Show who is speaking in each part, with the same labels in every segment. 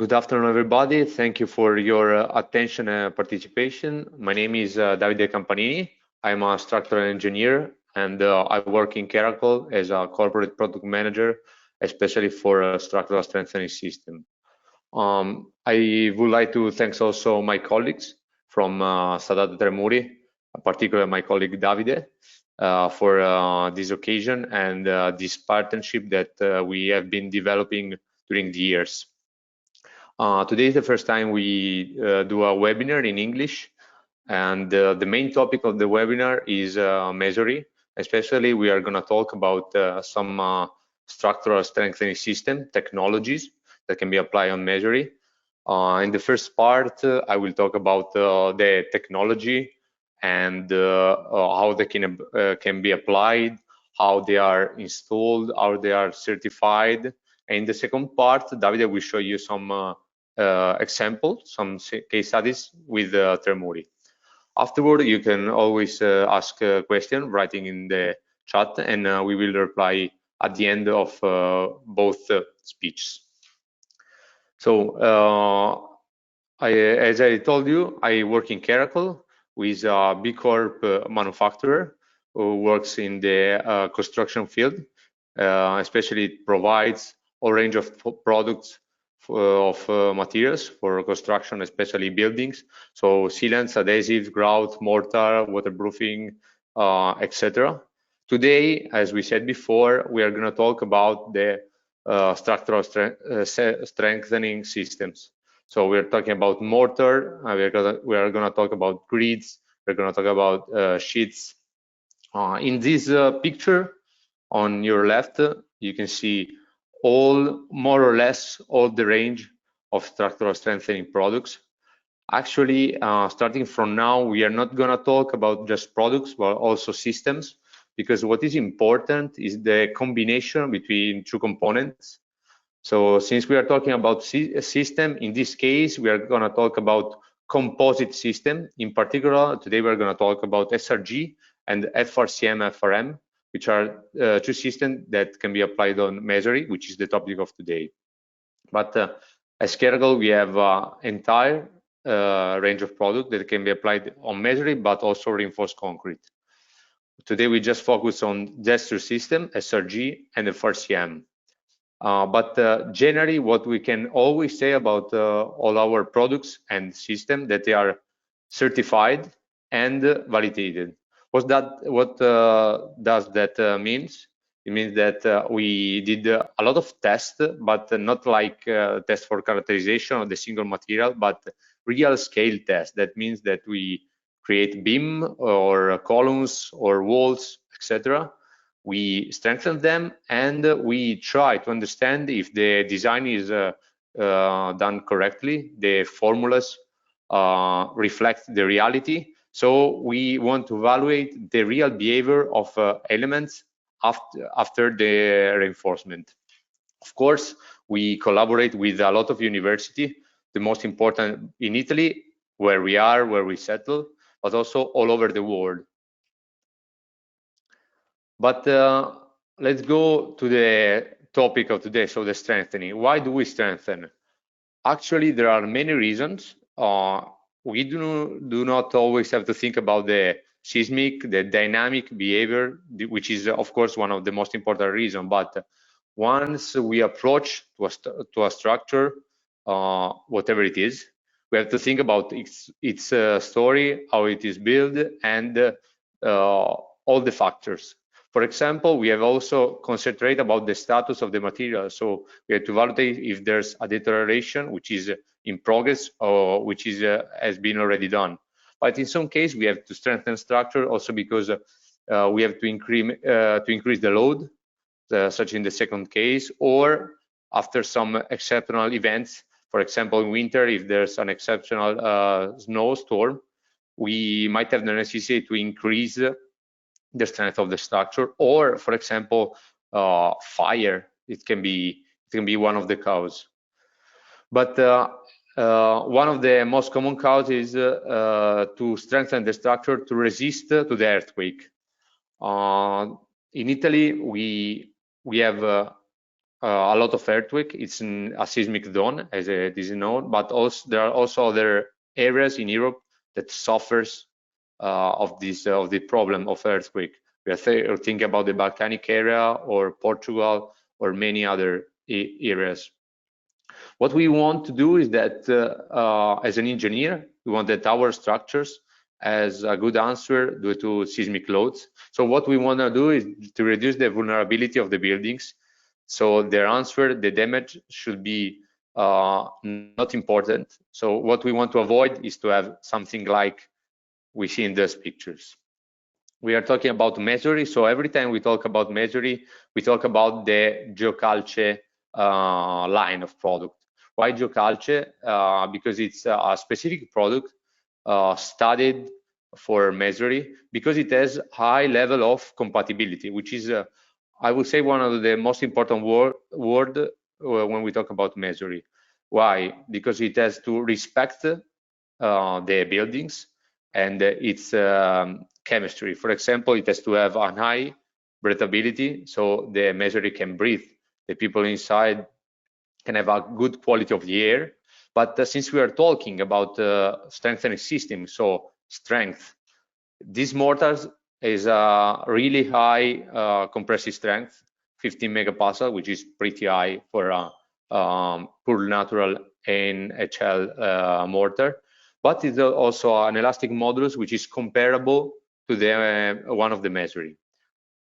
Speaker 1: Good afternoon, everybody. Thank you for your attention and participation. My name is Davide Campanini. I'm a structural engineer and I work in Caracol as a corporate product manager, especially for a structural strengthening system. I would like to thank also my colleagues from Sadat Tremuri, particularly my colleague Davide, for this occasion and this partnership that we have been developing during the years. Today is the first time we do a webinar in English, and the main topic of the webinar is Masonry. Especially, we are going to talk about some structural strengthening system technologies that can be applied on Masonry. In the first part, I will talk about the technology and how they can be applied, how they are installed, how they are certified. And in the second part, Davide will show you some examples, some case studies with Tremuri. Afterward, you can always ask a question writing in the chat, and we will reply at the end of both speeches. So, as I told you, I work in Caracol with a B Corp manufacturer who works in the construction field. Especially, it provides a range of products of materials for construction, especially buildings. So sealants, adhesives, grout, mortar, waterproofing, etc. Today, as we said before, we are going to talk about the structural strengthening systems. So we're talking about mortar, we are going to talk about grids, we're going to talk about sheets. In this picture on your left, you can see more or less all the range of structural strengthening products. Actually, starting from now, we are not going to talk about just products, but also systems, because what is important is the combination between two components. So since we are talking about a system, in this case, we are going to talk about composite system. In particular, today we're going to talk about SRG and FRCM-FRM, which are two systems that can be applied on Masonry, which is the topic of today. But as Caracol, we have entire range of products that can be applied on Masonry, but also reinforced concrete. Today, we just focus on gesture system, SRG, and FRCM. But generally, what we can always say about all our products and systems that they are certified and validated. What does that means? It means that we did a lot of tests, but not like tests for characterization of the single material, but real scale tests. That means that we create beam or columns or walls, etc. We strengthen them and we try to understand if the design is done correctly, the formulas reflect the reality. So we want to evaluate the real behavior of elements after the reinforcement. Of course, we collaborate with a lot of universities, the most important in Italy, where we settle, but also all over the world. But let's go to the topic of today, so the strengthening. Why do we strengthen? Actually, there are many reasons. We do not always have to think about the seismic, the dynamic behavior, which is, of course, one of the most important reasons. But once we approach to a structure, whatever it is, we have to think about its story, how it is built, and all the factors. For example, we have also concentrated about the status of the material. So we have to validate if there's a deterioration, which is in progress or which is has been already done. But in some case, we have to strengthen structure also because we have to increase the load, such in the second case, or after some exceptional events. For example, in winter, if there's an exceptional snowstorm, we might have the necessity to increase the strength of the structure, or for example, fire. It can be one of the causes. But one of the most common causes is to strengthen the structure to resist to the earthquake. In Italy, we have a lot of earthquake. It's a seismic zone, as it is known, but also there are also other areas in Europe that suffers of the problem of earthquake. We are thinking about the Balkanic area or Portugal or many other areas. What we want to do is that as an engineer, we want that our structures as a good answer due to seismic loads. So what we want to do is to reduce the vulnerability of the buildings. So their answer, the damage should be not important. So what we want to avoid is to have something like we see in those pictures. We are talking about Mesuri. So every time we talk about Mesuri, we talk about the Geocalce line of product. Why Geocalce? Because it's a specific product studied for Mesuri, because it has high level of compatibility, which is, I would say, one of the most important word when we talk about Mesuri. Why? Because it has to respect the buildings and its chemistry. For example, it has to have a high breathability, so the Mesuri can breathe. The people inside can have a good quality of the air. But since we are talking about strengthening system, so strength, this mortar is a really high compressive strength, 15 megapascal, which is pretty high for a pure natural NHL mortar. But it's also an elastic modulus, which is comparable to the one of the Mesuri.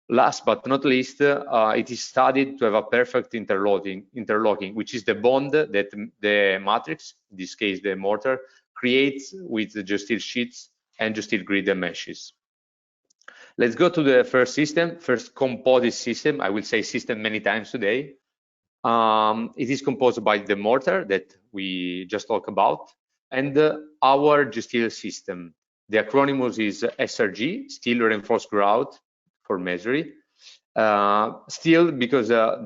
Speaker 1: Last but not least, it is studied to have a perfect interlocking, which is the bond that the matrix, in this case the mortar, creates with the Geosteel sheets and Geosteel grid and meshes. Let's go to the first system, first composite system. I will say system many times today. It is composed by the mortar that we just talked about and our Geosteel system. The acronym is SRG, Steel Reinforced Grout for Mesuri. Steel, because the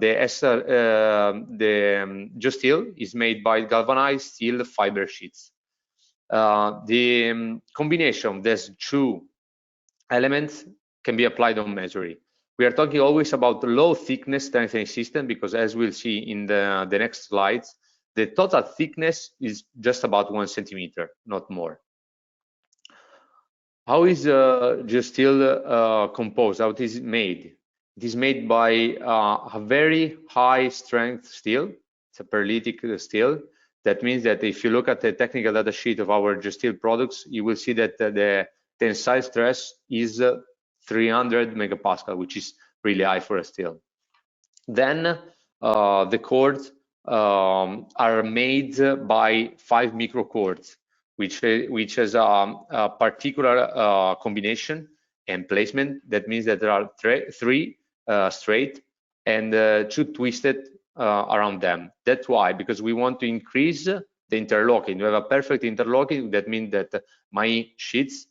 Speaker 1: Geosteel is made by galvanized steel fiber sheets. The combination of these two elements can be applied on Mesuri. We are talking always about low thickness strengthening system because, as we'll see in the next slides, the total thickness is just about 1 centimeter, not more. How is Geosteel composed? How it is made? It is made by a very high strength steel. It's a perlitic steel. That means that if you look at the technical data sheet of our Geosteel products, you will see that the tensile stress is 300 megapascal, which is really high for a steel. Then the cords are made by 5 microcords, which has a particular combination and placement. That means that there are three straight and 2 twisted around them. That's why, because we want to increase the interlocking. We have a perfect interlocking. That means that my sheets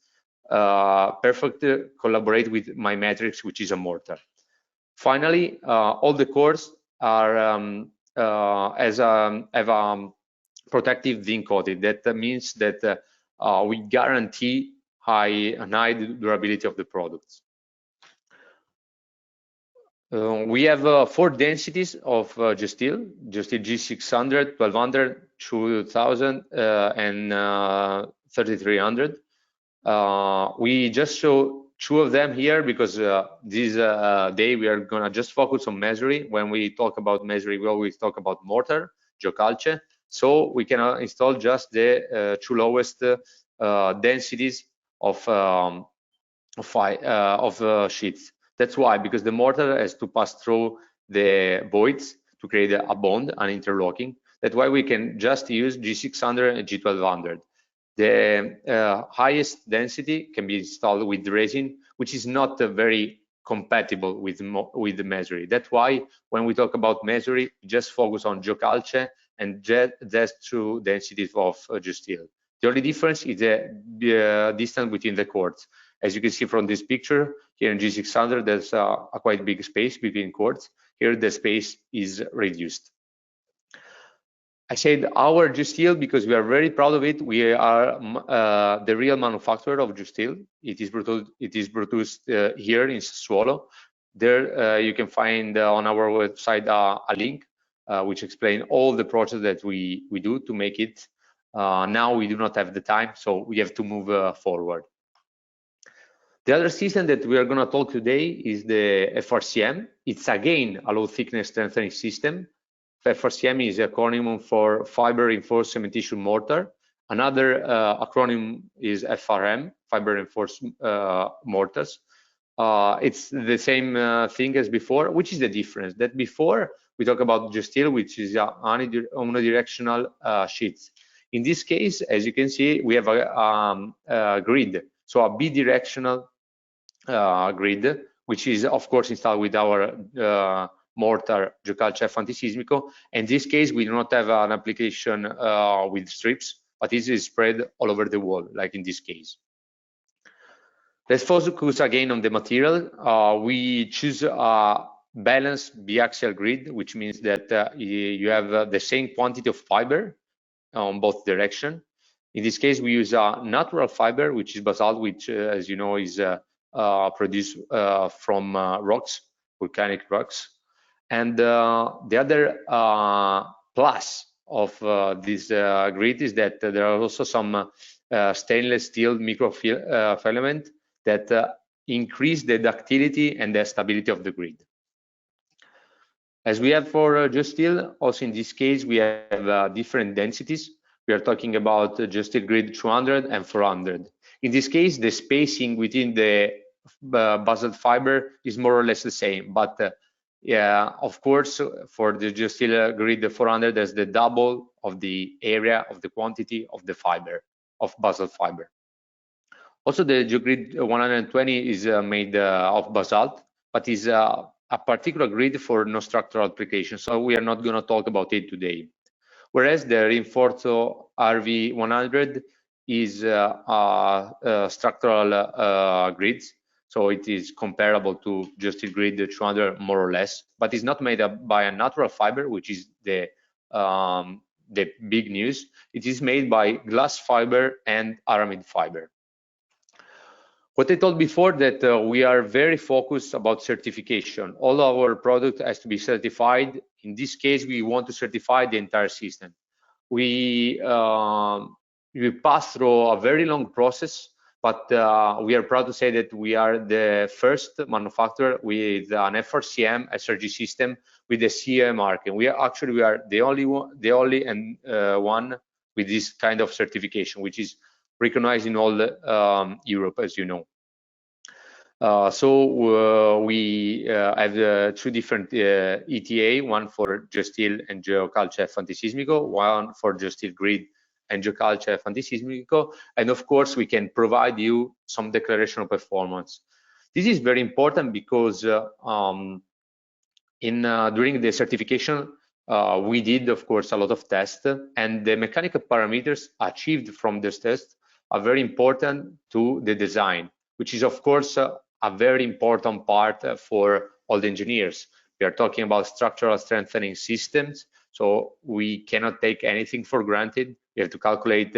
Speaker 1: perfectly collaborate with my matrix, which is a mortar. Finally, all the cores are have a protective zinc coating. That means that we guarantee high durability of the products. We have 4 densities of Geosteel G600, 1200, 2000, and 3300. We just show 2 of them here because this day we are gonna just focus on Mesuri. When we talk about Mesuri, we always talk about mortar, Geocalce. So we can install just the 2 lowest densities of sheets. That's why, because the mortar has to pass through the voids to create a bond, an interlocking. That's why we can just use G600 and G1200. The highest density can be installed with resin, which is not very compatible with the Mesuri. That's why when we talk about Mesuri, we just focus on Geocalce and just 2 densities of Geosteel. The only difference is the distance between the cords. As you can see from this picture, here in G600, there's a quite big space between cords. Here, the space is reduced. I said our Geosteel because we are very proud of it. We are the real manufacturer of Geosteel. It is produced here in Sassuolo. There you can find on our website a link which explains all the process that we do to make it. Now we do not have the time, so we have to move forward. The other system that we are going to talk today is the FRCM. It's again a low thickness strengthening system. FRCM is an acronym for Fiber Reinforced Cementitious Mortar. Another acronym is FRM, Fiber Reinforced Mortars. It's the same thing as before. Which is the difference? That before we talk about Geosteel, which is omnidirectional sheets. In this case, as you can see, we have a grid, so a bidirectional grid, which is of course installed with our mortar Geocalc F Antisismico. In this case, we do not have an application with strips, but this is spread all over the wall, like in this case. Let's focus again on the material. We choose a balanced biaxial grid, which means that you have the same quantity of fiber on both directions. In this case, we use a natural fiber, which is basalt, which, as you know, is produced from rocks, volcanic rocks. And the other plus of this grid is that there are also some stainless steel microfilament that increase the ductility and the stability of the grid. As we have for Geosteel, also in this case, we have different densities. We are talking about Geosteel grid 200 and 400. In this case, the spacing within the basalt fiber is more or less the same, but yeah, of course, for the Geosteel grid 400, there's the double of the area of the quantity of the fiber, of basalt fiber. Also, the GeoGrid 120 is made of basalt, but is a particular grid for no structural application, so we are not going to talk about it today. Whereas the Rinforzo RV 100 is structural grids, so it is comparable to Geosteel grid 200 more or less, but it's not made up by a natural fiber, which is the big news. It is made by glass fiber and aramid fiber. What I told before, that we are very focused about certification. All our product has to be certified. In this case, we want to certify the entire system. We pass through a very long process, but we are proud to say that we are the first manufacturer with an FRCM SRG system with the CE mark. And we are the only one with this kind of certification, which is recognized in all Europe, as you know. So we have two different ETA, one for Geosteel and Geocalc F Antisismico, one for Geosteel grid and Geocalc F Antisismico, and of course we can provide you some declaration of performance. This is very important because during the certification we did, of course, a lot of tests, and the mechanical parameters achieved from this test are very important to the design, which is of course a very important part for all the engineers. We are talking about structural strengthening systems, so we cannot take anything for granted. We have to calculate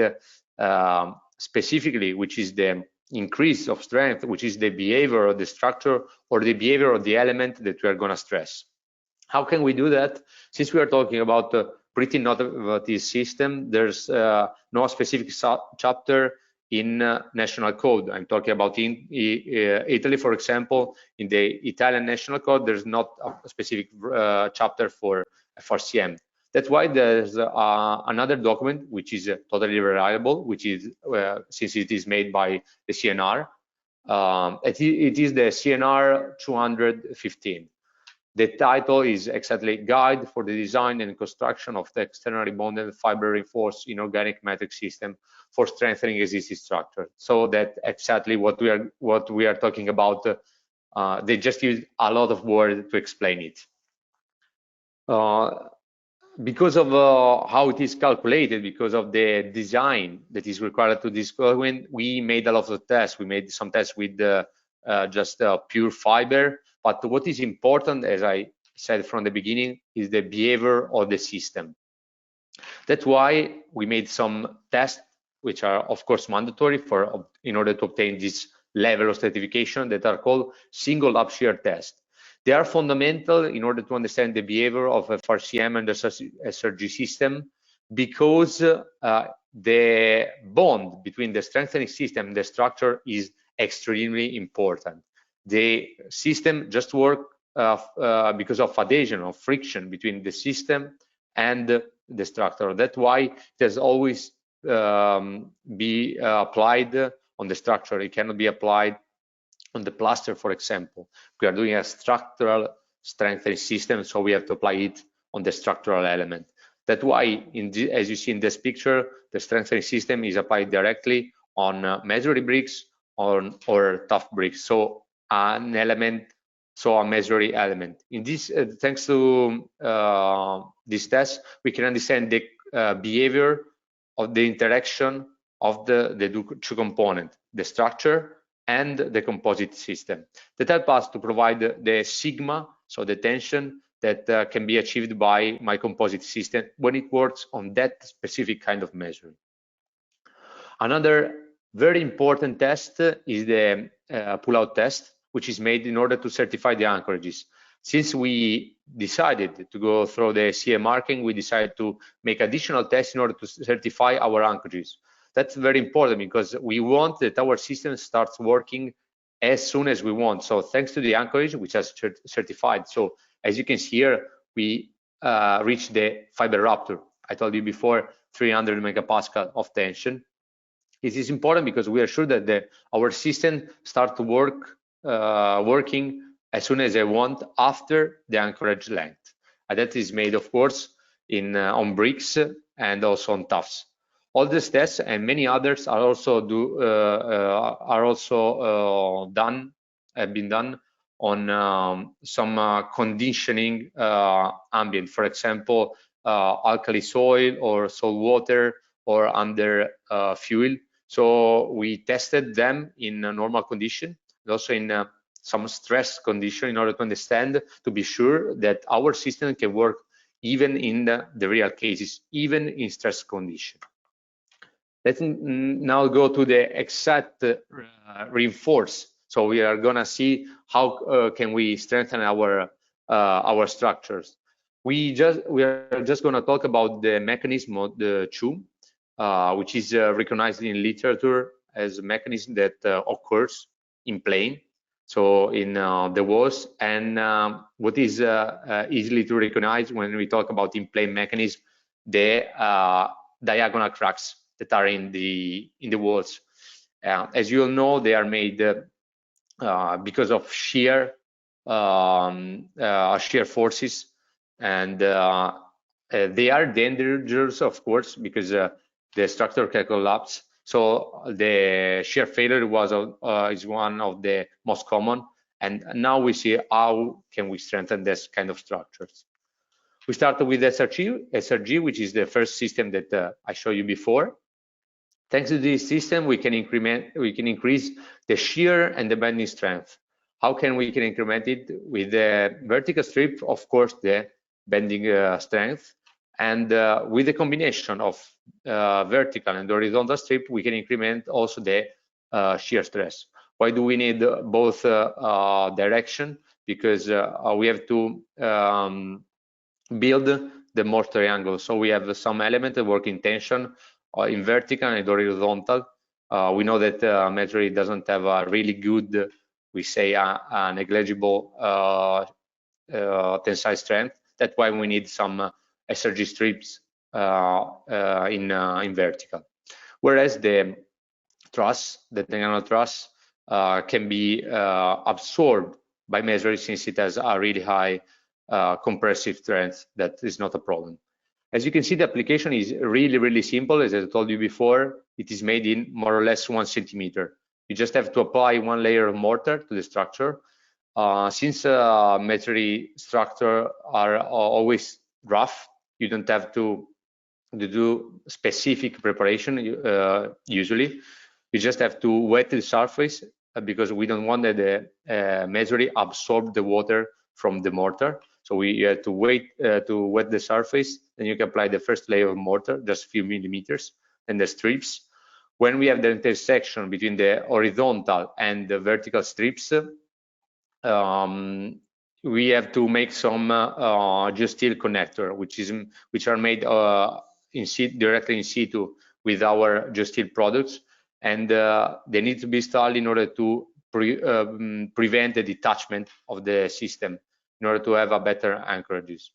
Speaker 1: specifically which is the increase of strength, which is the behavior of the structure or the behavior of the element that we are going to stress. How can we do that? Since we are talking about pretty innovative system, there's no specific chapter in national code. I'm talking about in Italy, for example. In the Italian national code, there's not a specific chapter for FRCM. That's why there's another document which is totally reliable, which is since it is made by the CNR. It is the CNR 215. The title is exactly Guide for the Design and Construction of the Externally Bonded Fiber Reinforced Inorganic Metric System for Strengthening Existing Structure. So that exactly what we are talking about. They just use a lot of words to explain it. Because of how it is calculated, because of the design that is required to this document, we made a lot of tests. We made some tests with just pure fiber. But what is important, as I said from the beginning, is the behavior of the system. That's why we made some tests, which are of course mandatory in order to obtain this level of certification, that are called single lap shear test. They are fundamental in order to understand the behavior of FRCM and the SRG system, because the bond between the strengthening system and the structure is extremely important. The system just works because of adhesion or friction between the system and the structure. That's why it has always be applied on the structure. It cannot be applied on the plaster, for example. We are doing a structural strengthening system, so we have to apply it on the structural element. That's why, as you see in this picture, the strengthening system is applied directly on masonry bricks or tough bricks. So an element, so a masonry element. In this, thanks to this test, we can understand the behavior of the interaction of the two components, the structure and the composite system, that help us to provide the sigma, so the tension that can be achieved by my composite system when it works on that specific kind of measure. Another very important test is the pull-out test, which is made in order to certify the anchorages. Since we decided to go through the CE marking, we decided to make additional tests in order to certify our anchorages. That's very important because we want that our system starts working as soon as we want. So thanks to the anchorage, which is certified. So as you can see here, we reached the fiber raptor. I told you before, 300 megapascal of tension. It is important because we are sure that our system starts to working as soon as I want after the anchorage length. And that is made, of course, on bricks and also on toughs. All these tests and many others are also have been done on some conditioning ambient, for example, alkali soil or salt water or under fuel. So we tested them in a normal condition, and also in some stress condition, in order to understand, to be sure that our system can work even in the real cases, even in stress condition. Let's now go to the exact reinforce. So we are gonna see how can we strengthen our structures. We are just gonna talk about the mechanism of the CHU, which is recognized in literature as a mechanism that occurs in plane, so in the walls, and what is easily to recognize when we talk about in plane mechanism, the diagonal cracks that are in the walls. As you all know, they are made because of shear forces, and they are dangerous, of course, because the structure can collapse. So the shear failure is one of the most common, and now we see how can we strengthen this kind of structures. We started with SRG, which is the first system that I showed you before. Thanks to this system, we can increase the shear and the bending strength. How can we increment it? With the vertical strip, of course, the bending strength, and with the combination of vertical and horizontal strip, we can increment also the shear stress. Why do we need both direction? Because we have to build the mortar angle. So we have some element that work in tension, in vertical and horizontal. We know that masonry doesn't have a really good, we say, a negligible tensile strength. That's why we need some SRG strips in vertical. Whereas the truss, the diagonal truss, can be absorbed by masonry since it has a really high compressive strength. That is not a problem. As you can see, the application is really simple. As I told you before, it is made in more or less 1 centimeter. You just have to apply 1 layer of mortar to the structure. Since masonry structure are always rough, you don't have to do specific preparation usually. You just have to wet the surface because we don't want that the masonry absorb the water from the mortar. So we have to wait to wet the surface, then you can apply the first layer of mortar, just a few millimeters, and the strips. When we have the intersection between the horizontal and the vertical strips, we have to make some geosteel connector, which are made directly in situ with our geosteel products, and they need to be installed in order to prevent the detachment of the system, in order to have a better anchorages.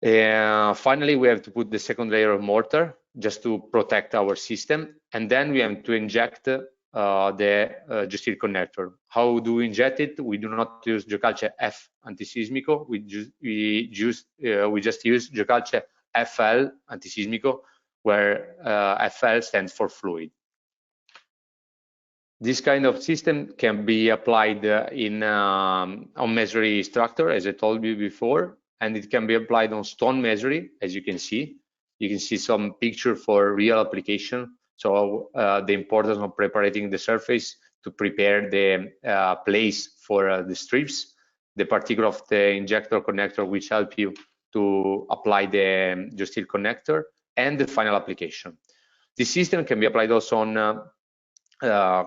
Speaker 1: Finally, we have to put the second layer of mortar just to protect our system, and then we have to inject the geosteel connector. How do we inject it? We do not use Geocalce F antisismico. We just use Geocalce FL antisismico, where FL stands for fluid. This kind of system can be applied on masonry structure, as I told you before, and it can be applied on stone masonry, as you can see. You can see some picture for real application. So the importance of preparing the surface to prepare the place for the strips, the particle of the injector connector, which help you to apply the geosteel connector, and the final application. This system can be applied also on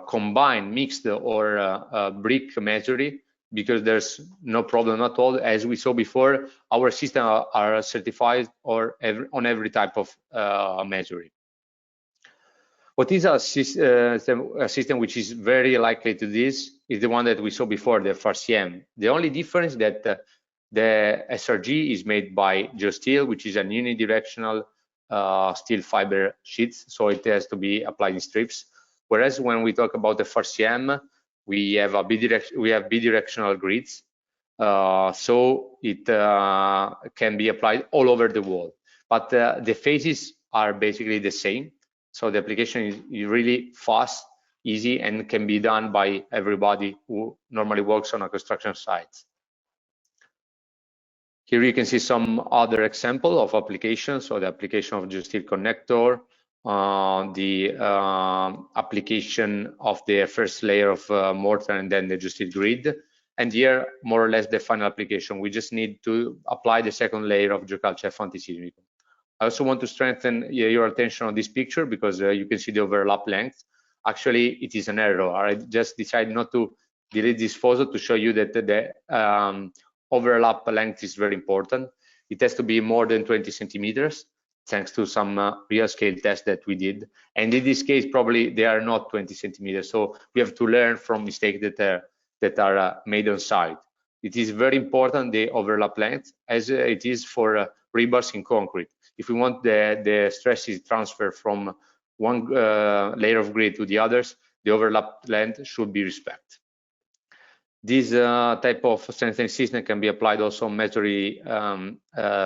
Speaker 1: combined, mixed, or brick masonry, because there's no problem at all. As we saw before, our systems are certified on every type of masonry. What is a system which is very likely to this is the one that we saw before, the FRCM. The only difference is that the SRG is made by geosteel, which is a unidirectional steel fiber sheets, so it has to be applied in strips. Whereas when we talk about the FRCM, we have bidirectional grids, so it can be applied all over the wall. But the phases are basically the same, so the application is really fast, easy, and can be done by everybody who normally works on a construction site. Here you can see some other example of applications. So the application of geosteel connector, the application of the first layer of mortar and then the geosteel grid, and here more or less the final application. We just need to apply the second layer of Geocalce F antisismico. I also want to strengthen your attention on this picture, because you can see the overlap length. Actually, it is an error. I just decided not to delete this photo to show you that the overlap length is very important. It has to be more than 20 centimeters, thanks to some real scale tests that we did. And in this case, probably they are not 20 centimeters. So we have to learn from mistakes that are made on site. It is very important, the overlap length, as it is for rebars in concrete. If we want the stresses transfer from one layer of grid to the others, the overlap length should be respected. This type of strengthening system can be applied also on masonry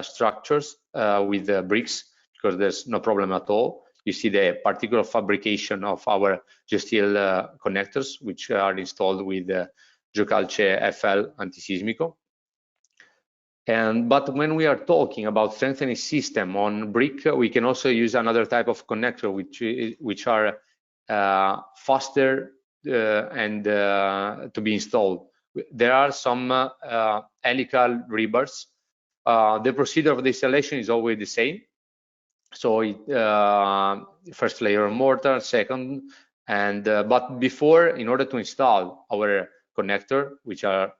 Speaker 1: structures with bricks, because there's no problem at all. You see the particular fabrication of our geosteel connectors, which are installed with Geocalce FL antisismico. But when we are talking about strengthening system on brick, we can also use another type of connector, which are faster and to be installed. There are some helical rebars. The procedure of the installation is always the same. So first layer of mortar, second, and but before, in order to install our connector, which are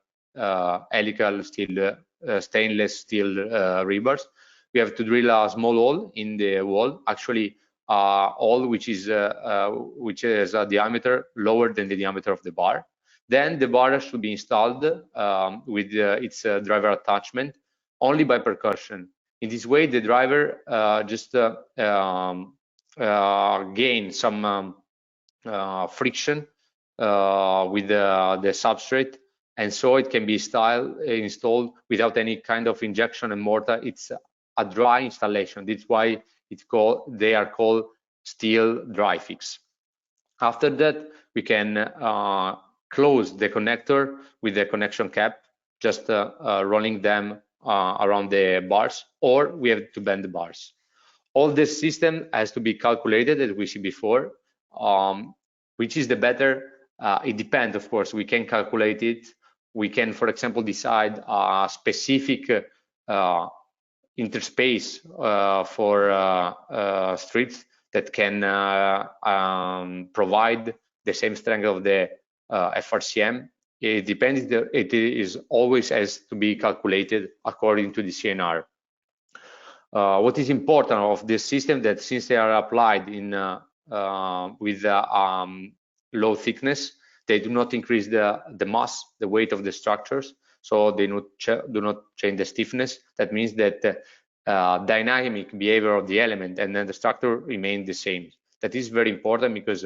Speaker 1: helical steel, stainless steel rebars, we have to drill a small hole in the wall. Actually, hole which has a diameter lower than the diameter of the bar. Then the bar should be installed with its driver attachment only by percussion. In this way, the driver just gain some friction with the substrate, and so it can be installed without any kind of injection and mortar. It's a dry installation. That's why they are called steel dry fix. After that, we can close the connector with the connection cap, just rolling them around the bars, or we have to bend the bars. All this system has to be calculated, as we see before. Which is the better? It depends, of course. We can calculate it. We can, for example, decide a specific interspace for strips that can provide the same strength of the FRCM. it depends. It is always has to be calculated according to the CNR. What is important of this system that since they are applied in with low thickness, they do not increase the mass, the weight of the structures, so they do not change the stiffness. That means that dynamic behavior of the element and then the structure remain the same. That is very important because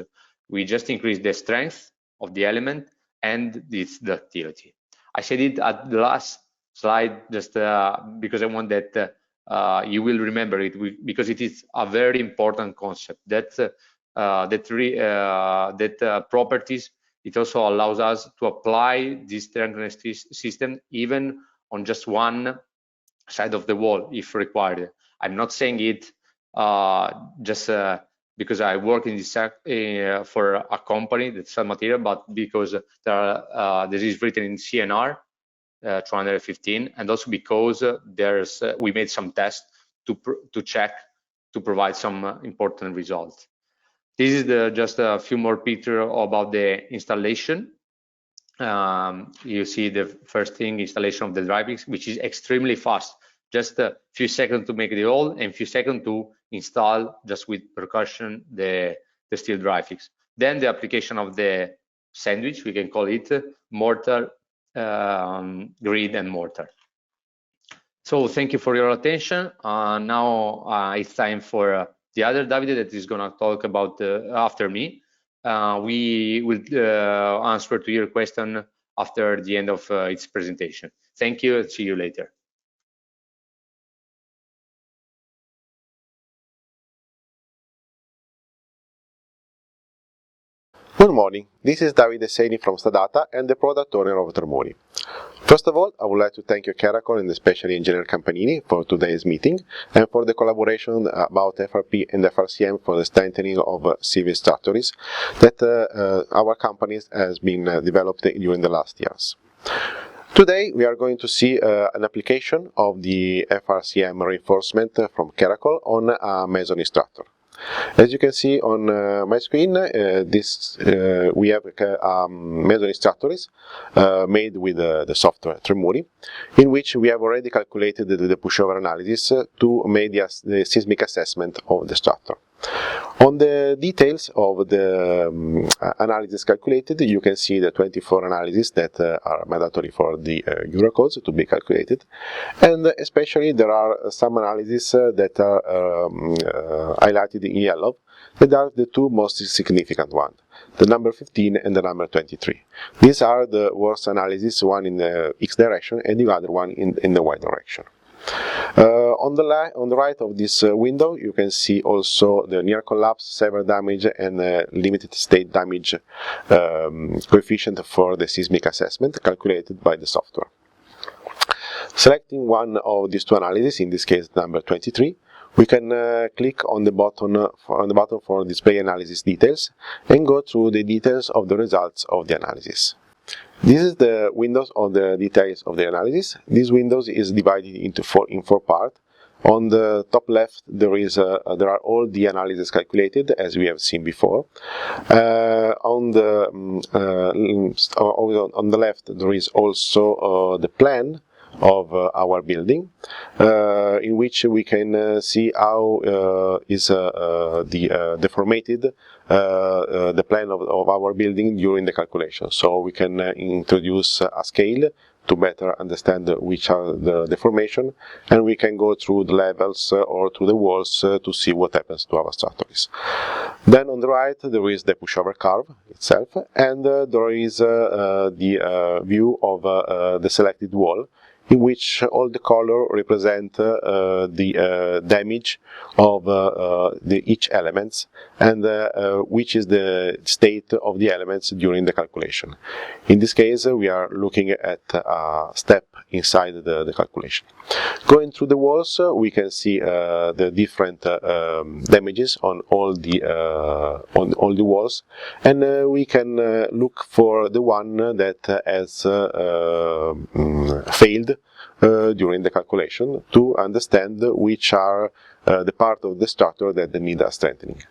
Speaker 1: we just increase the strength of the element and its ductility. I said it at the last slide just because I want that you will remember it because it is a very important concept. That properties, it also allows us to apply this strengthness system even on just one side of the wall if required. I'm not saying it just because I work in this for a company that sells material, but because this is written in CNR 215, and also because we made some tests to check to provide some important results. This is just a few more pictures about the installation. You see the first thing, installation of the drivings, which is extremely fast. Just a few seconds to make the hole and a few seconds to install just with percussion the steel drivings. Then the application of the sandwich, we can call it mortar, grid and mortar. So thank you for your attention. Now it's time for the other Davide that is going to talk about after me. We will answer to your question after the end of its presentation. Thank you and see you later.
Speaker 2: Good morning, this is Davide Seni from Stadata and the product owner of Termoni. First of all, I would like to thank you, Caracol, and especially Engineer Campanini for today's meeting and for the collaboration about FRP and FRCM for the strengthening of civil structures that our companies has been developed during the last years. Today we are going to see an application of the FRCM reinforcement from Caracol on a masonry structure. As you can see on my screen, we have masonry structures made with the software Termoni, in which we have already calculated the pushover analysis to make the seismic assessment of the structure. On the details of the analysis calculated, you can see the 24 analyses that are mandatory for the Eurocodes to be calculated, and especially there are some analyses that are highlighted in yellow, that are the two most significant ones, the number 15 and the number 23. These are the worst analyses, one in the X direction and the other one in the Y direction. On the right of this window, you can see also the near collapse, severe damage, and limited state damage coefficient for the seismic assessment calculated by the software. Selecting one of these two analyses, in this case number 23, we can click on the button for display analysis details and go through the details of the results of the analysis. This is the windows of the details of the analysis. This windows is divided into four parts. On the top left, there are all the analyses calculated, as we have seen before. On the left, there is also the plan of our building, in which we can see how is deformated the plan of our building during the calculation. So we can introduce a scale to better understand which are the deformation, and we can go through the levels or through the walls to see what happens to our structures. Then on the right there is the pushover curve itself, and there is the view of the selected wall, in which all the color represent the damage of each elements, and which is the state of the elements during the calculation. In this case, we are looking at a step inside the calculation. Going through the walls, we can see the different damages on all the walls, and we can look for the one that has failed need during the calculation to understand which are the part of the structure that need a strengthening.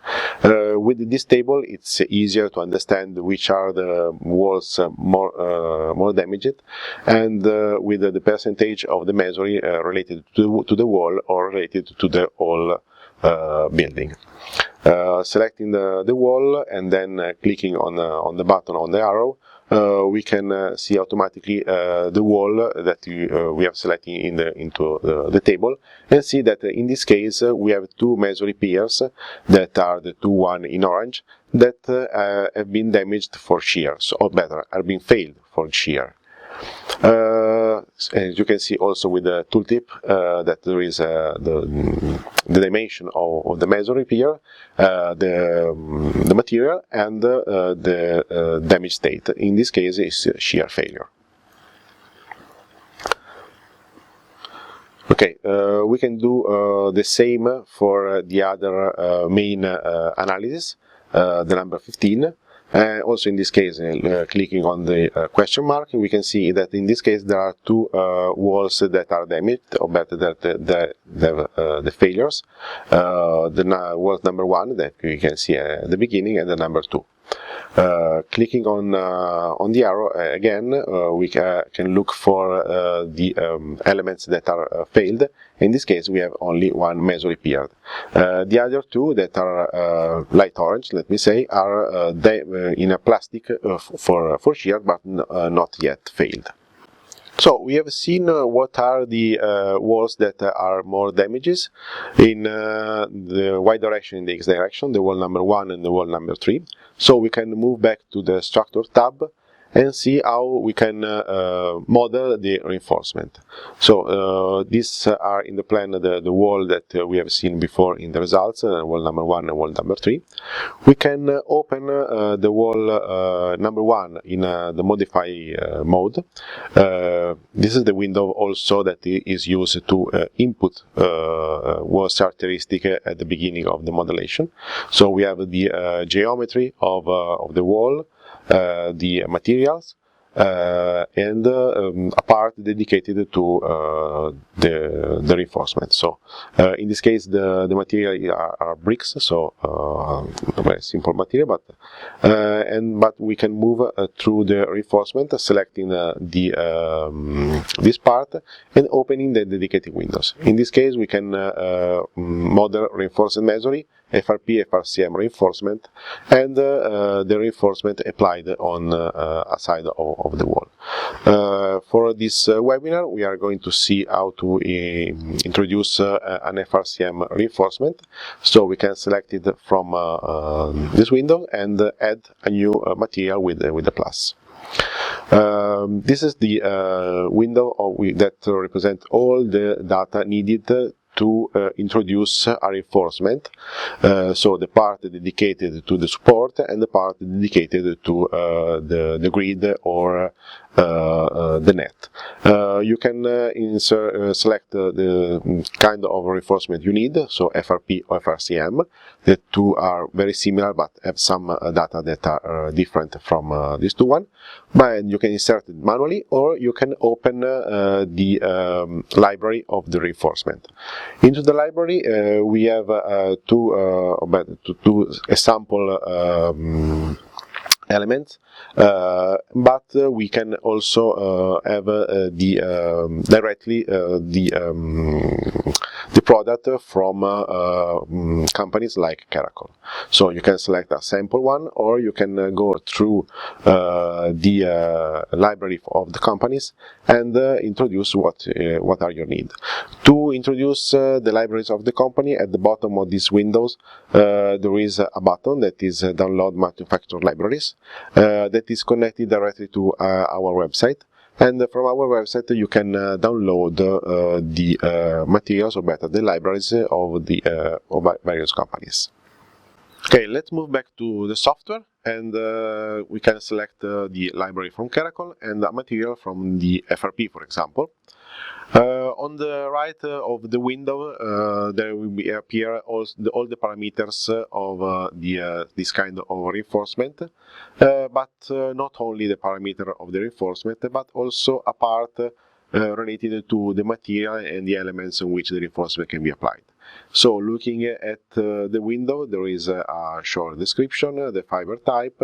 Speaker 2: With this table, it's easier to understand which are the walls more damaged, and with the percentage of the masonry related to the wall or related to the whole building. Selecting the wall and then clicking on the button on the arrow, we can see automatically the wall that we are selecting into the table, and see that in this case we have two masonry piers that are the one in orange that have been damaged for shears, or better, are being failed for shear. As you can see also with the tooltip that there is the dimension of the masonry pier, the material, and the damage state. In this case is shear failure. Okay, we can do the same for the other main analysis, the number 15. Also in this case, clicking on the question mark, we can see that in this case there are two walls that are damaged, or better, that the failures. The wall number 1 that we can see at the beginning, and the number 2. Clicking on the arrow again, we can look for the elements that are failed. In this case, we have only one masonry pier. The other two that are light orange, let me say, are in a plastic for shear, but not yet failed. So we have seen what are the walls that are more damages in the Y direction, in the X direction, the wall number 1 and the wall number 3. So we can move back to the structure tab and see how we can model the reinforcement. So these are in the plan the wall that we have seen before in the results, wall number 1 and wall number 3. We can open the wall number 1 in the modify mode. This is the window also that is used to input walls characteristic at the beginning of the modulation. So we have the geometry of the wall, the materials, and a part dedicated to the reinforcement. So in this case the material are bricks, so a very simple material, but we can move through the reinforcement, selecting this part and opening the dedicated windows. In this case we can model reinforced masonry, FRP, FRCM reinforcement, and the reinforcement applied on a side of the wall. For this webinar, we are going to see how to introduce an FRCM reinforcement. So we can select it from this window and add a new material with the plus. This is the window that represents all the data needed to introduce a reinforcement, so the part dedicated to the support and the part dedicated to the grid or the net. You can select the kind of reinforcement you need, so FRP or FRCM. The two are very similar but have some data that are different from these two ones. But you can insert it manually, or you can open the library of the reinforcement. Into the library we have two sample elements, but we can also have directly the product from companies like Caracol. So you can select a sample one, or you can go through the library of the companies and introduce what are your needs. To introduce the libraries of the company, at the bottom of these windows there is a button that is download manufacturer libraries, that is connected directly to our website. And from our website you can download the materials, or better, the libraries of the various companies. Okay, let's move back to the software, and we can select the library from Caracol and a material from the FRP, for example. On the right of the window there will appear all the parameters of this kind of reinforcement, but not only the parameter of the reinforcement, but also a part related to the material and the elements in which the reinforcement can be applied. So looking at the window, there is a short description, the fiber type,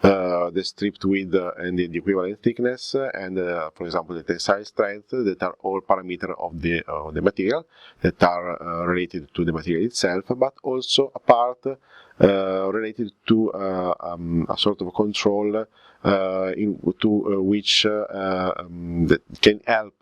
Speaker 2: the stripped width and the equivalent thickness, and for example the tensile strength, that are all parameters of the material that are related to the material itself, but also a part related to a sort of control which that can help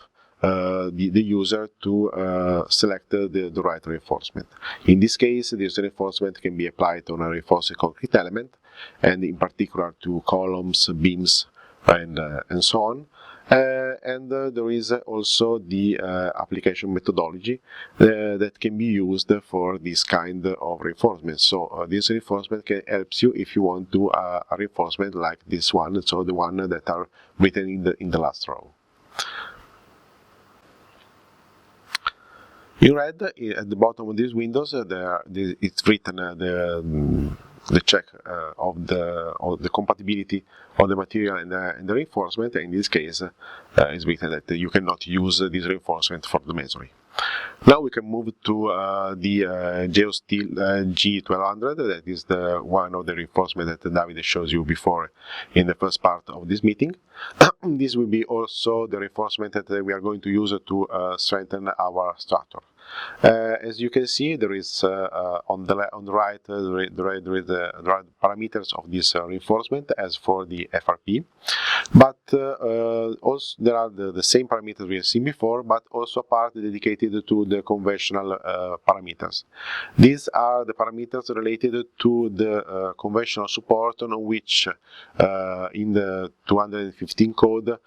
Speaker 2: the user to select the right reinforcement. In this case, this reinforcement can be applied on a reinforced concrete element, and in particular to columns, beams, and so on. And there is also the application methodology that can be used for this kind of reinforcement. So this reinforcement can help you if you want to a reinforcement like this one, so the one that are written in the last row. In red, at the bottom of these windows, it's written the check of the compatibility of the material and the reinforcement. And in this case, it's written that you cannot use this reinforcement for the masonry. Now we can move to the Geosteel G1200. That is the one of the reinforcement that Davide shows you before in the first part of this meeting. This will be also the reinforcement that we are going to use to strengthen our structure. As you can see, there is on the right the right parameters of this reinforcement as for the FRP, but also there are the same parameters we have seen before, but also a part dedicated to the conventional parameters. These are the parameters related to the conventional support on which in the 215 code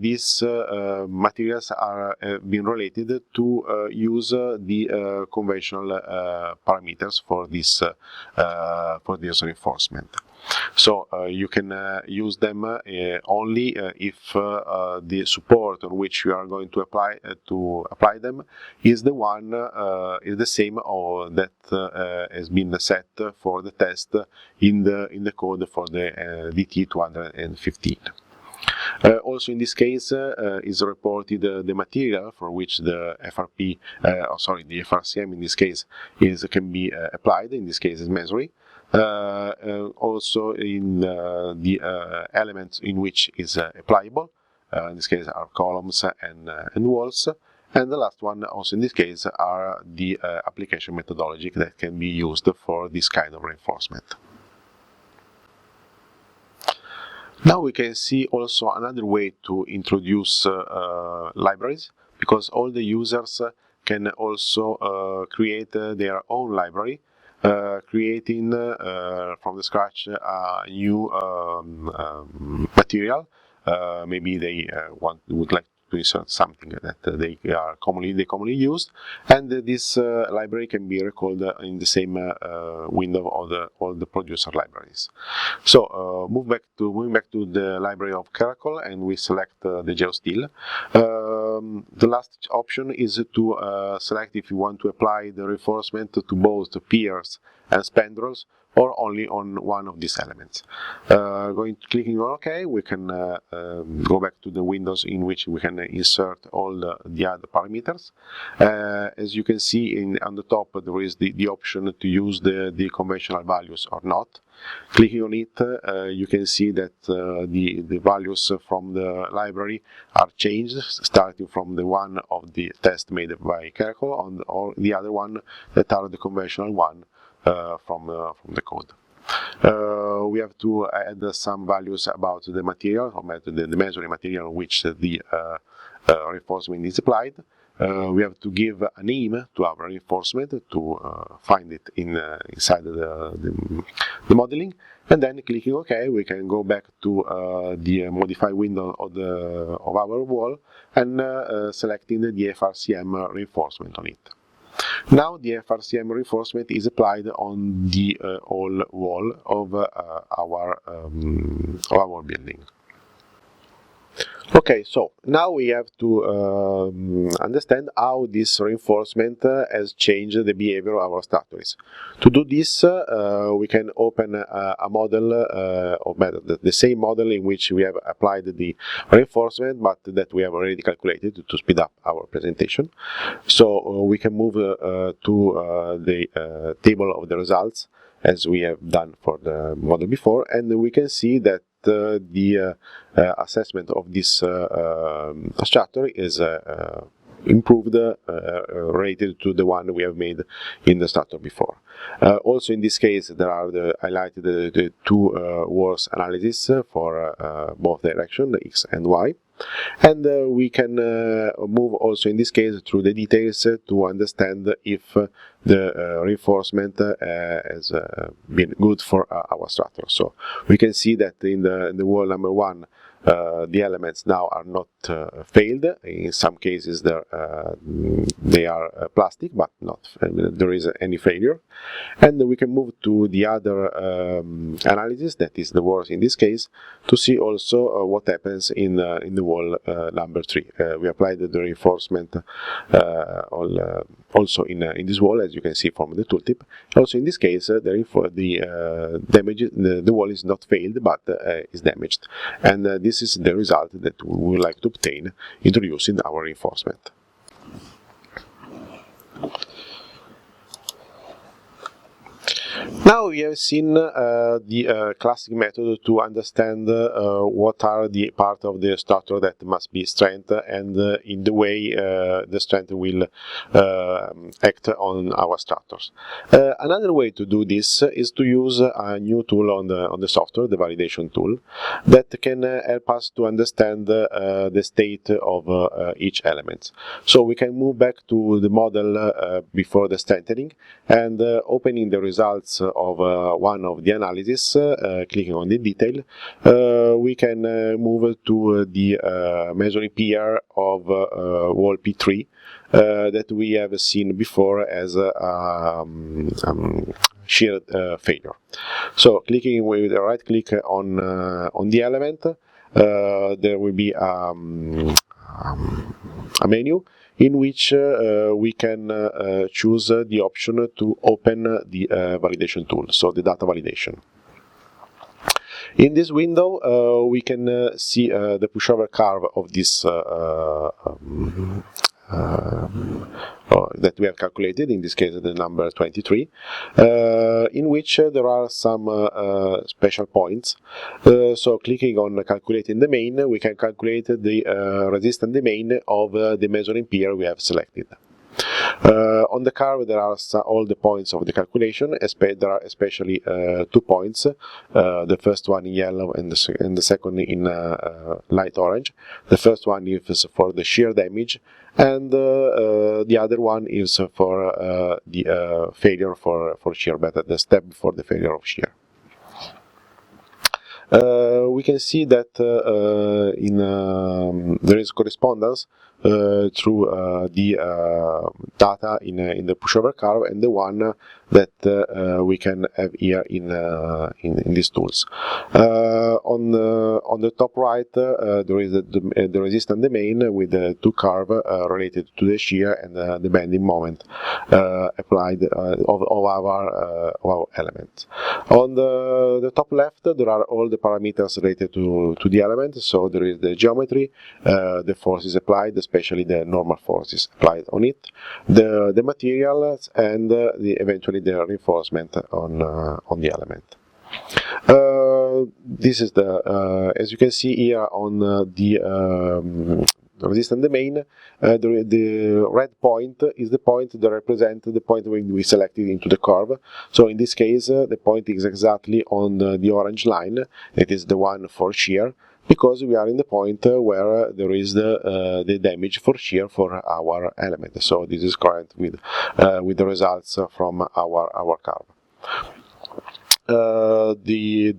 Speaker 2: these materials are being related to use the conventional parameters for this reinforcement. So you can use them only if the support on which you are going to apply them is the one is the same or that has been set for the test in the code for the DT 215. Also in this case is reported the material for which the FRP, the FRCM in this case can be applied. In this case is masonry. Also in the elements in which is applicable. In this case are columns and walls. And the last one, also in this case, are the application methodology that can be used for this kind of reinforcement. Now we can see also another way to introduce libraries, because all the users can also create their own library, creating from the scratch a new material. Maybe they would like to insert something that they commonly use, and this library can be recalled in the same window of all the producer libraries. So moving back to the library of Caracol, and we select the Geosteel. The last option is to select if you want to apply the reinforcement to both the piers and spandrels, or only on one of these elements. Clicking on OK, we can go back to the windows in which we can insert all the other parameters. As you can see on the top, there is the option to use the conventional values or not. Clicking on it, you can see that the values from the library are changed, starting from the one of the test made by Caracol or the other one that are the conventional one from the code. We have to add some values about the material, or the masonry material on which the reinforcement is applied. We have to give a name to our reinforcement to find it inside the modeling, and then clicking OK, we can go back to the modify window of our wall and selecting the FRCM reinforcement on it. Now the FRCM reinforcement is applied on the whole wall of our building. Okay, so now we have to understand how this reinforcement has changed the behavior of our structures. To do this, we can open a model or the same model in which we have applied the reinforcement, but that we have already calculated to speed up our presentation. So we can move to the table of the results as we have done for the model before, and we can see that the assessment of this structure is improved related to the one we have made in the structure before. Also in this case there are highlighted the two worse analysis for both direction, X and Y. And we can move also in this case through the details to understand if the reinforcement has been good for our structure. So we can see that in the wall number 1 the elements now are not failed. In some cases they are plastic, but not there is any failure. And we can move to the other analysis, that is the worst in this case, to see also what happens in the wall number 3. We applied the reinforcement also in this wall, as you can see from the tooltip. Also in this case, the damage, the wall is not failed, but is damaged, and this is the result that we would like to obtain introducing our reinforcement. Now we have seen the classic method to understand what are the part of the structure that must be strengthened, and in the way the strength will act on our structures. Another way to do this is to use a new tool on the software, the validation tool, that can help us to understand the state of each element. So we can move back to the model before the strengthening, and opening the results of one of the analysis, clicking on the detail, we can move to the measuring pair of wall P3 that we have seen before as shear failure. So clicking with the right click on the element, there will be a menu in which we can choose the option to open the validation tool, so the data validation. In this window, we can see the pushover curve of this that we have calculated, in this case the number 23, in which there are some special points. So clicking on calculating the main, we can calculate the resistance domain of the measuring pair we have selected. On the curve there are all the points of the calculation. There are especially 2 points, the first one in yellow and the second in light orange. The first one is for the shear damage, and the other one is for the failure for shear, but the step before the failure of shear. We can see that there is correspondence through the data in the pushover curve and the one that we can have here in these tools. On the top right, there is the resistance domain with the 2 curves related to the shear and the bending moment applied of our elements. On the top left, there are all the parameters related to the element. So there is the geometry, the forces applied, especially the normal forces applied on it, the materials, and eventually the reinforcement on the element. This is as you can see here on the resistance domain, the red point is the point that represents the point when we selected into the curve. So in this case, the point is exactly on the orange line, that is the one for shear, because we are in the point where there is the damage for shear for our element. So this is correct with the results from our curve. The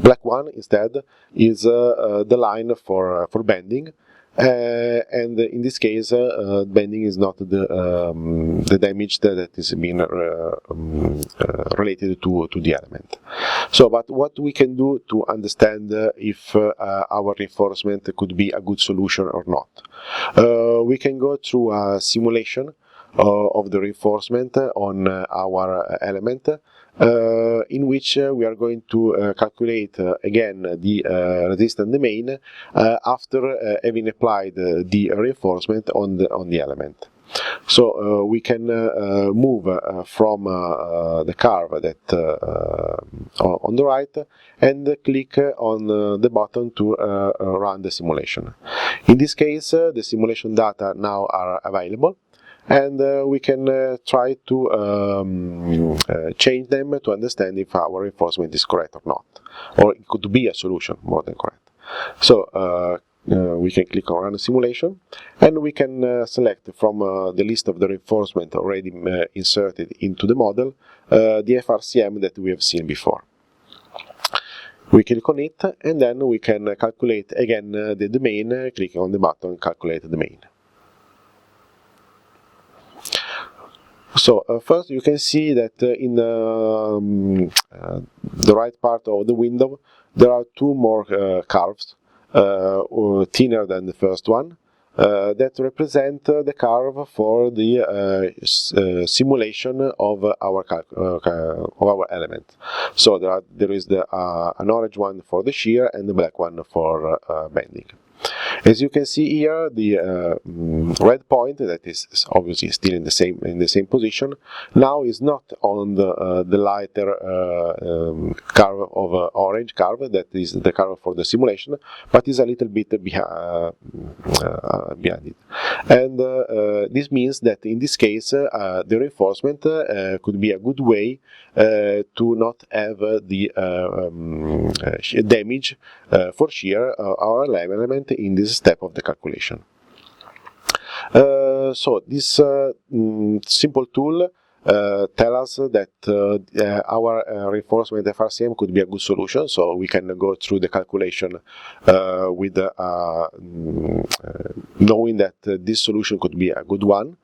Speaker 2: black one instead is the line for bending. and in this case, bending is not the damage that is being related to the element. So, but what we can do to understand if our reinforcement could be a good solution or not? We can go through a simulation of the reinforcement on our element, in which we are going to calculate again the resistance domain after having applied the reinforcement on the element. So we can move from the curve that on the right and click on the button to run the simulation. In this case, the simulation data now are available, and we can try to change them to understand if our reinforcement is correct or not, or it could be a solution more than correct. So we can click on Run Simulation, and we can select from the list of the reinforcement already inserted into the model the FRCM that we have seen before. We click on it, and then we can calculate again the domain, clicking on the button Calculate the Domain. So first you can see that in the right part of the window there are two more curves, thinner than the first one, that represent the curve for the simulation of our element. So there is an orange one for the shear and the black one for bending. As you can see here, the red point that is obviously still in the same position now is not on the lighter curve of orange curve, that is the curve for the simulation, but is a little bit behind it. And this means that in this case the reinforcement could be a good way to not have the damage for shear our element in this step of the calculation. So this simple tool tells us that our reinforcement FRCM could be a good solution, so we can go through the calculation with knowing that this solution could be a good one.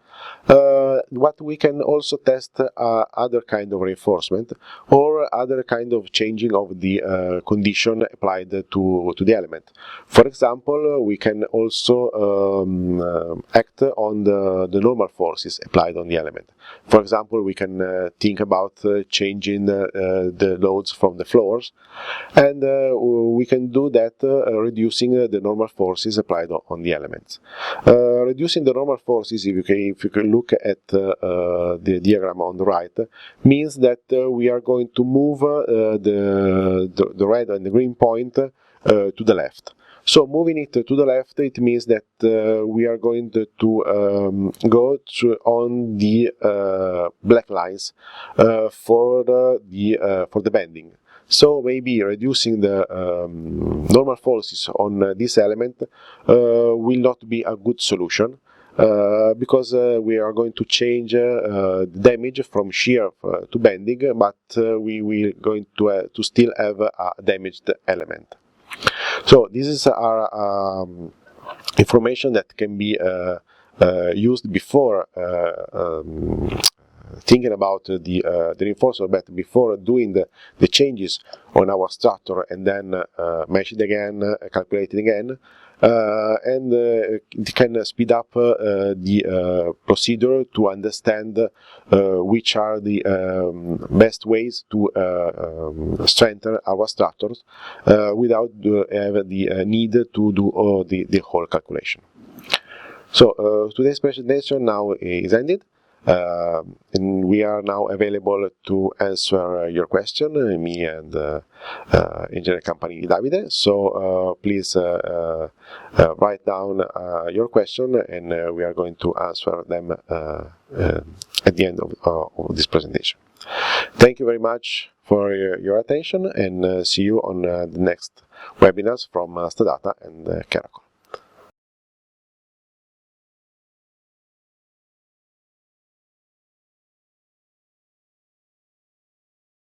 Speaker 2: But we can also test other kind of reinforcement or other kind of changing of the condition applied to the element. For example, we can also act on the normal forces applied on the element. For example, we can think about changing the loads from the floors, and we can do that reducing the normal forces applied on the elements. Reducing the normal forces, if you can look at the diagram on the right, means that we are going to move the red and the green point to the left. So moving it to the left, it means that we are going to go on the black lines for the bending. So maybe reducing the normal forces on this element will not be a good solution, because we are going to change damage from shear to bending, but we going to still have a damaged element. So this is our information that can be used before thinking about the reinforcement, but before doing the changes on our structure and then mesh it again, calculate it again, and it can speed up the procedure to understand which are the best ways to strengthen our structures without having the need to do the whole calculation. So today's presentation now is ended. And we are now available to answer your question, me and engineer company Davide. So please write down your question, and we are going to answer them at the end of this presentation. Thank you very much for your attention, and see you on the next webinars from Stadata and Caracol.